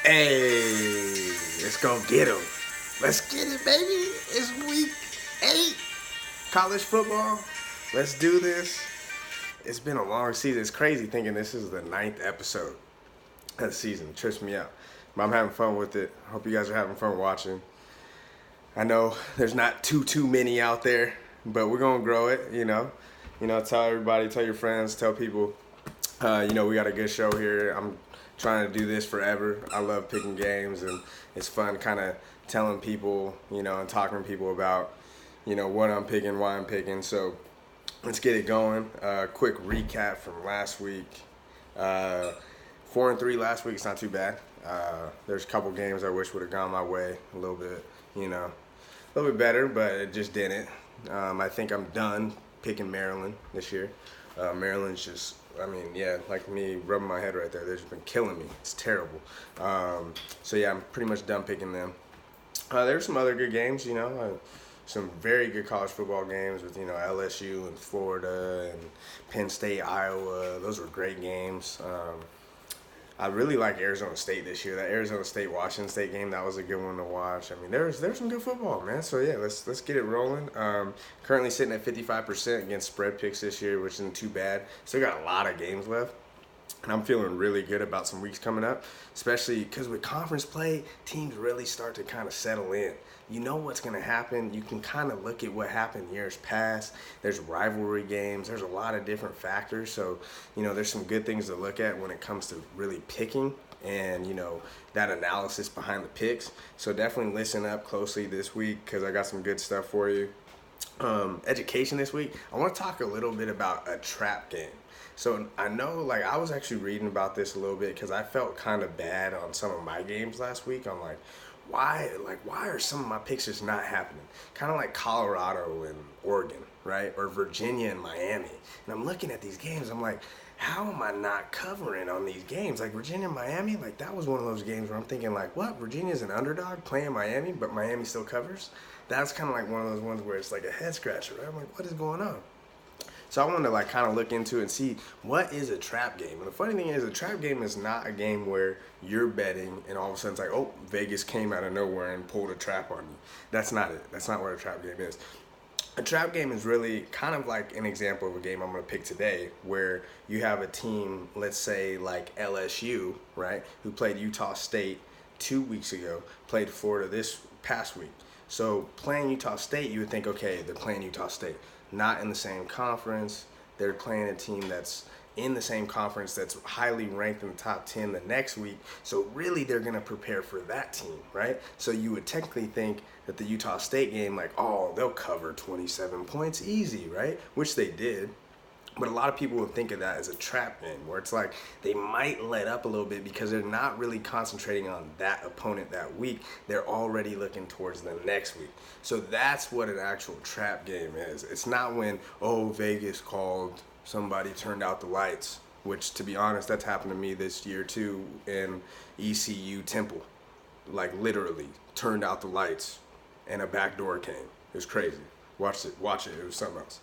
Hey, let's go get him. Let's get it, baby. It's week 8, college football. Let's do this. It's been a long season. It's crazy thinking this is the 9th episode of the season. It trips me out. But I'm having fun with it. Hope you guys are having fun watching. I know there's not too many out there, but we're gonna grow it. Tell everybody, tell your friends, tell people. We got a good show here. I'm trying to do this forever. I love picking games, and it's fun kind of telling people, and talking to people about, what I'm picking, why I'm picking. So let's get it going. Quick recap from last week. 4-3 last week. It's not too bad. There's a couple games I wish would have gone my way a little bit, a little bit better, but it just didn't. I think I'm done picking Maryland this year. Maryland's just, like me rubbing my head right there. They've just been killing me. It's terrible. I'm pretty much done picking them. There's some other good games, some very good college football games with, LSU and Florida and Penn State, Iowa. Those were great games. I really like Arizona State this year. That Arizona State-Washington State game, that was a good one to watch. There's some good football, man. So, yeah, let's get it rolling. Currently sitting at 55% against spread picks this year, which isn't too bad. Still got a lot of games left. And I'm feeling really good about some weeks coming up, especially because with conference play, teams really start to kind of settle in. You know what's going to happen. You can kind of look at what happened years past. There's rivalry games. There's a lot of different factors. So, there's some good things to look at when it comes to really picking and, that analysis behind the picks. So definitely listen up closely this week because I got some good stuff for you. Education this week, I want to talk a little bit about a trap game. So I know, I was actually reading about this a little bit because I felt kind of bad on some of my games last week on why are some of my picks just not happening? Kind of like Colorado and Oregon, right? Or Virginia and Miami. And I'm looking at these games, I'm like, how am I not covering on these games? Like Virginia and Miami, that was one of those games where I'm thinking what? Virginia's an underdog playing Miami, but Miami still covers? That's kind of like one of those ones where it's like a head scratcher, right? I'm like, what is going on? So I wanted to kind of look into it and see what is a trap game. And the funny thing is, a trap game is not a game where you're betting and all of a sudden it's like, oh, Vegas came out of nowhere and pulled a trap on you. That's not it. That's not what a trap game is. A trap game is really kind of like an example of a game I'm going to pick today where you have a team, let's say like LSU, right, who played Utah State 2 weeks ago, played Florida this past week. So playing Utah State, you would think, okay, they're playing Utah State. Not in the same conference. They're playing a team that's in the same conference that's highly ranked in the top 10 the next week. So really they're going to prepare for that team, right? So you would technically think that the Utah State game, they'll cover 27 points easy, right? Which they did. But a lot of people would think of that as a trap game where it's like they might let up a little bit because they're not really concentrating on that opponent that week. They're already looking towards the next week. So that's what an actual trap game is. It's not when, Vegas called, somebody turned out the lights, which to be honest, that's happened to me this year too in ECU Temple. Literally turned out the lights and a back door came. It was crazy. Watch it. It was something else.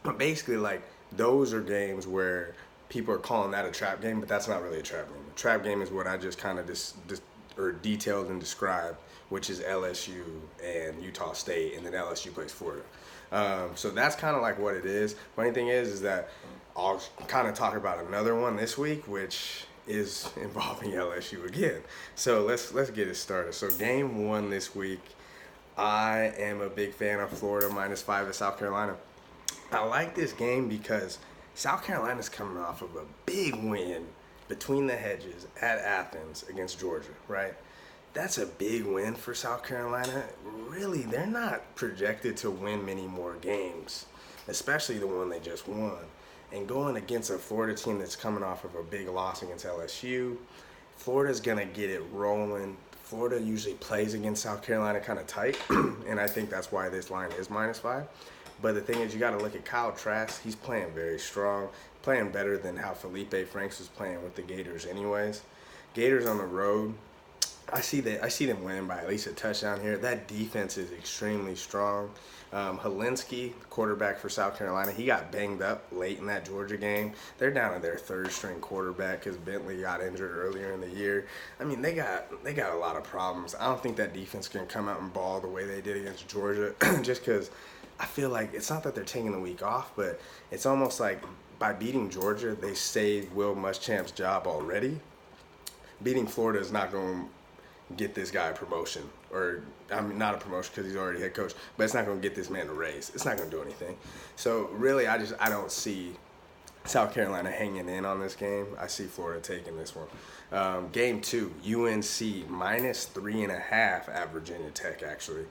But basically, those are games where people are calling that a trap game, but that's not really a trap game. A trap game is what I just kind of detailed and described, which is LSU and Utah State, and then LSU plays Florida. So that's kind of what it is. Funny thing is that I'll kind of talk about another one this week, which is involving LSU again. So let's get it started. So game 1 this week, I am a big fan of Florida -5 at South Carolina. I like this game because South Carolina's coming off of a big win between the hedges at Athens against Georgia, right? That's a big win for South Carolina. Really, they're not projected to win many more games, especially the one they just won. And going against a Florida team that's coming off of a big loss against LSU, Florida's going to get it rolling. Florida usually plays against South Carolina kind of tight, and I think that's why this line is -5. But the thing is, you got to look at Kyle Trask. He's playing very strong, playing better than how Felipe Franks was playing with the Gators anyways. Gators on the road, I see them winning by at least a touchdown here. That defense is extremely strong. Helinski, quarterback for South Carolina, he got banged up late in that Georgia game. They're down to their third string quarterback because Bentley got injured earlier in the year. I mean, they got a lot of problems. I don't think that defense can come out and ball the way they did against Georgia, just because I feel like it's not that they're taking the week off, but it's almost like by beating Georgia, they saved Will Muschamp's job already. Beating Florida is not going to get this guy a promotion, or I mean not a promotion because he's already head coach, but it's not going to get this man a raise. It's not going to do anything. So really, I don't see South Carolina hanging in on this game. I see Florida taking this one. Game 2, UNC -3.5 at Virginia Tech. Actually,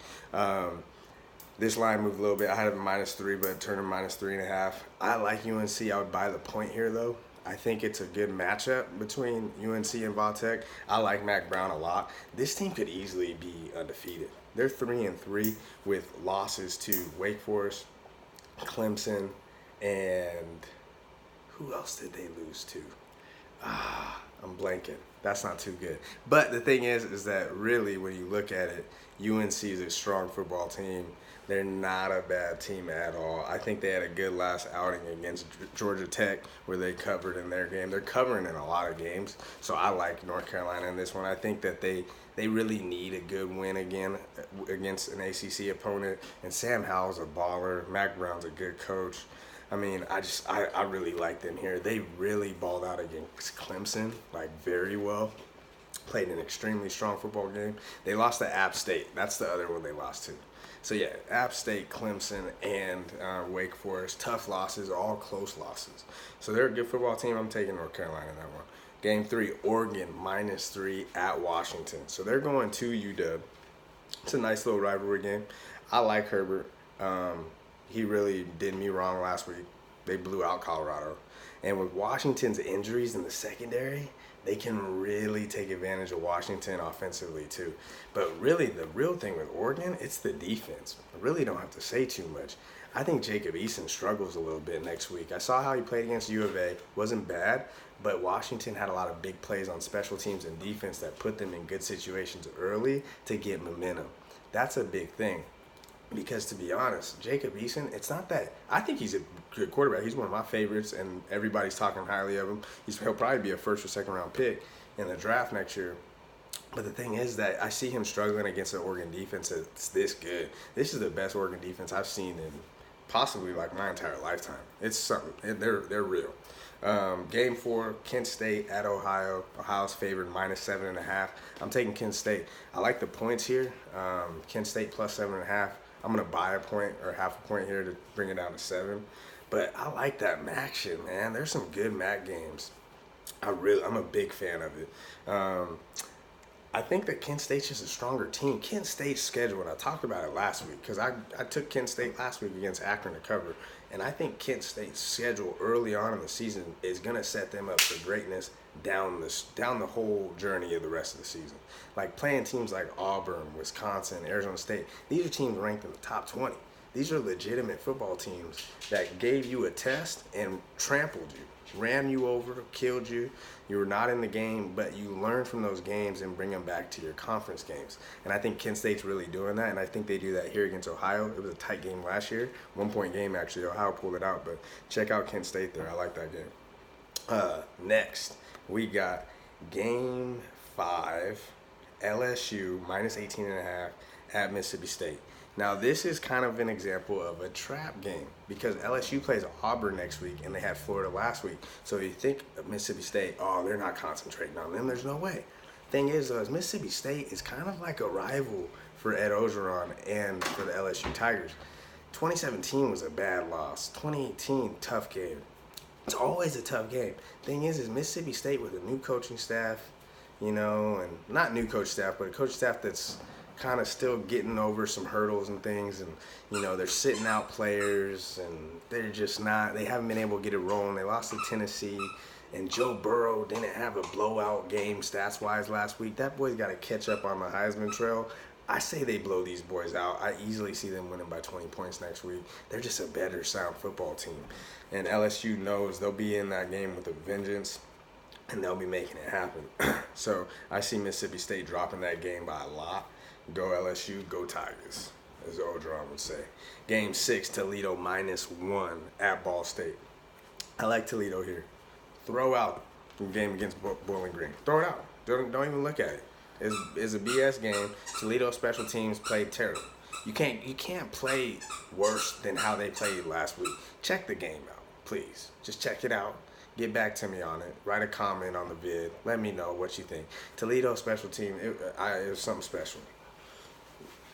this line moved a little bit. I had it -3, but it turned to -3.5. I like UNC. I would buy the point here though. I think it's a good matchup between UNC and Vatech. I like Mac Brown a lot. This team could easily be undefeated. They're 3-3 with losses to Wake Forest, Clemson, and who else did they lose to? I'm blanking. That's not too good. But the thing is that really when you look at it, UNC is a strong football team. They're not a bad team at all. I think they had a good last outing against Georgia Tech where they covered in their game. They're covering in a lot of games, so I like North Carolina in this one. I think that they really need a good win again against an ACC opponent. And Sam Howell's a baller. Mac Brown's a good coach. I mean, I really like them here. They really balled out against Clemson, like very well. Played an extremely strong football game. They lost to App State. That's the other one they lost to. So yeah, App State, Clemson, and Wake Forest, tough losses, all close losses. So they're a good football team. I'm taking North Carolina in that one. Game 3, Oregon -3 at Washington. So they're going to UW. It's a nice little rivalry game. I like Herbert. He really did me wrong last week. They blew out Colorado. And with Washington's injuries in the secondary, they can really take advantage of Washington offensively too. But really, the real thing with Oregon, it's the defense. I really don't have to say too much. I think Jacob Eason struggles a little bit next week. I saw how he played against U of A. Wasn't bad, but Washington had a lot of big plays on special teams and defense that put them in good situations early to get momentum. That's a big thing. Because to be honest, Jacob Eason, it's not that I think he's a good quarterback. He's one of my favorites, and everybody's talking highly of him. He'll probably be a first or second round pick in the draft next year. But the thing is that I see him struggling against an Oregon defense that's this good. This is the best Oregon defense I've seen in possibly like my entire lifetime. It's something. They're real. Game 4, Kent State at Ohio. Ohio's favored -7.5. I'm taking Kent State. I like the points here. Kent State +7.5. I'm going to buy a point or half a point here to bring it down to 7. But I like that MAC shit, man. There's some good MAC games. I'm a big fan of it. I think that Kent State's just a stronger team. Kent State's schedule, and I talked about it last week because I took Kent State last week against Akron to cover. And I think Kent State's schedule early on in the season is going to set them up for greatness down the whole journey of the rest of the season. Like playing teams like Auburn, Wisconsin, Arizona State, these are teams ranked in the top 20. These are legitimate football teams that gave you a test and trampled you, ran you over, killed you. You were not in the game, but you learn from those games and bring them back to your conference games. And I think Kent State's really doing that, and I think they do that here against Ohio. It was a tight game last year, 1-point game actually. Ohio pulled it out, but check out Kent State there. I like that game. Next, we got Game 5, LSU -18.5 at Mississippi State. Now, this is kind of an example of a trap game because LSU plays Auburn next week and they had Florida last week. So you think of Mississippi State, oh, they're not concentrating on them. There's no way. Thing is, though, is Mississippi State is kind of like a rival for Ed Ogeron and for the LSU Tigers. 2017 was a bad loss. 2018, tough game. It's always a tough game. Thing is Mississippi State with a new coaching staff, and not new coach staff, but a coach staff that's kind of still getting over some hurdles and things, and they're sitting out players, and they haven't been able to get it rolling. They lost to Tennessee, and Joe Burrow didn't have a blowout game stats wise last week. That boy's got to catch up on the Heisman trail. I say they blow these boys out. I easily see them winning by 20 points next week. They're just a better sound football team, and LSU knows they'll be in that game with a vengeance. and they'll be making it happen. So I see Mississippi State dropping that game by a lot. Go LSU, go Tigers, as Odron would say. Game 6, Toledo -1 at Ball State. I like Toledo here. Throw out the game against Bowling Green. Throw it out. Don't even look at it. It's a BS game. Toledo special teams played terrible. You can't play worse than how they played last week. Check the game out, please. Just check it out. Get back to me on it. Write a comment on the vid. Let me know what you think. Toledo special team, it was something special.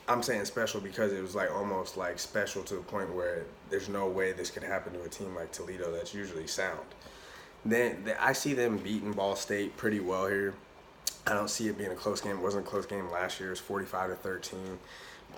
I'm saying special because it was like almost like special to the point where there's no way this could happen to a team like Toledo that's usually sound. Then I see them beating Ball State pretty well here. I don't see it being a close game. It wasn't a close game last year. It was 45-13.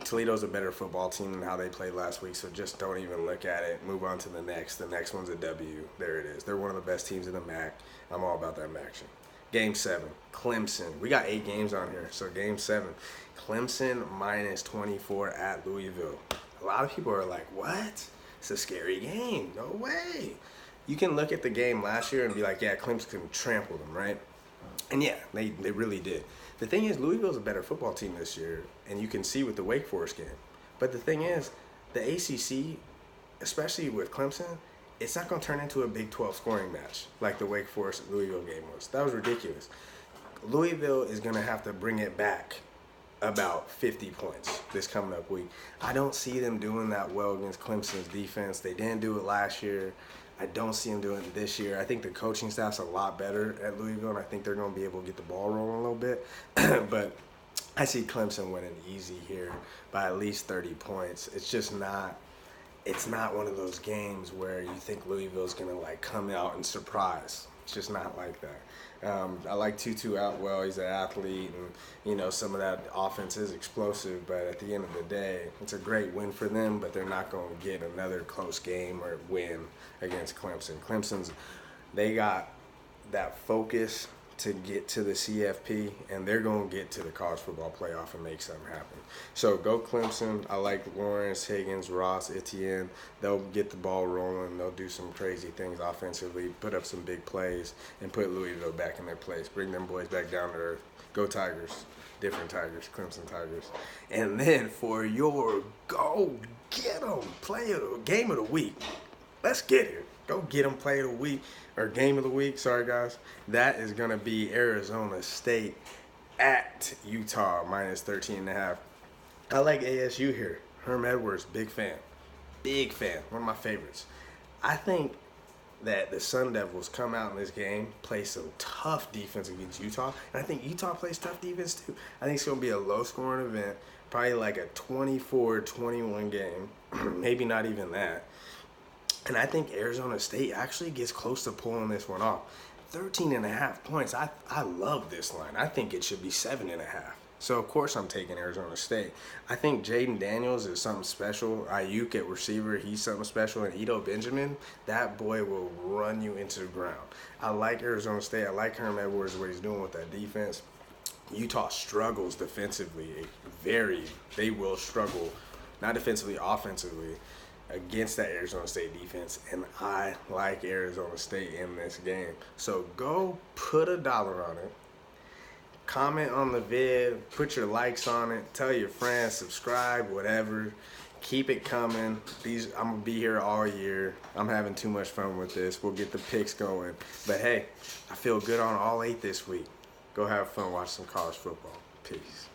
Toledo's a better football team than how they played last week, so just don't even look at it. Move on to the next. The next one's a W. There it is. They're one of the best teams in the MAC. I'm all about that action. Game 7, Clemson. We got 8 games on here, so Game 7. Clemson -24 at Louisville. A lot of people are like, what? It's a scary game. No way. You can look at the game last year and be like, yeah, Clemson trampled them, right? And yeah, they really did. The thing is, Louisville's a better football team this year, and you can see with the Wake Forest game. But the thing is, the ACC, especially with Clemson, it's not going to turn into a Big 12 scoring match like the Wake Forest-Louisville game was. That was ridiculous. Louisville is going to have to bring it back about 50 points this coming up week. I don't see them doing that well against Clemson's defense. They didn't do it last year. I don't see them doing it this year. I think the coaching staff's a lot better at Louisville, and I think they're going to be able to get the ball rolling a little bit. But I see Clemson winning easy here by at least 30 points. It's just not – it's not one of those games where you think Louisville's going to, like, come out and surprise. It's just not like that. I like Tutu out well. He's an athlete, and, you know, some of that offense is explosive. But at the end of the day, it's a great win for them, but they're not going to get another close game or win against Clemson. Clemson's, they got that focus to get to the CFP, and they're going to get to the college football playoff and make something happen. So go Clemson. I like Lawrence, Higgins, Ross, Etienne. They'll get the ball rolling. They'll do some crazy things offensively, put up some big plays, and put Louisville back in their place. Bring them boys back down to earth. Go Tigers. Different Tigers, Clemson Tigers. And then for your go get 'em game of the week, let's get it. Go get them play of the week, or game of the week, sorry guys. That is going to be Arizona State at Utah -13.5. I like ASU here. Herm Edwards, big fan. Big fan. One of my favorites. I think that the Sun Devils come out in this game, play some tough defense against Utah, and I think Utah plays tough defense too. I think it's going to be a low-scoring event, probably like a 24-21 game, maybe not even that. And I think Arizona State actually gets close to pulling this one off. 13.5 points. I love this line. I think it should be 7.5. So, of course, I'm taking Arizona State. I think Jaden Daniels is something special. Ayuk at receiver, he's something special. And Ito Benjamin, that boy will run you into the ground. I like Arizona State. I like Herm Edwards, what he's doing with that defense. Utah struggles defensively. They will struggle, not defensively, offensively, against that Arizona State defense, and I like Arizona State in this game. So go put $1 on it. Comment on the vid, put your likes on it, tell your friends, subscribe, whatever. Keep it coming. I'm gonna be here all year. I'm having too much fun with this. We'll get the picks going. But hey, I feel good on all 8 this week. Go have fun, watch some college football. Peace.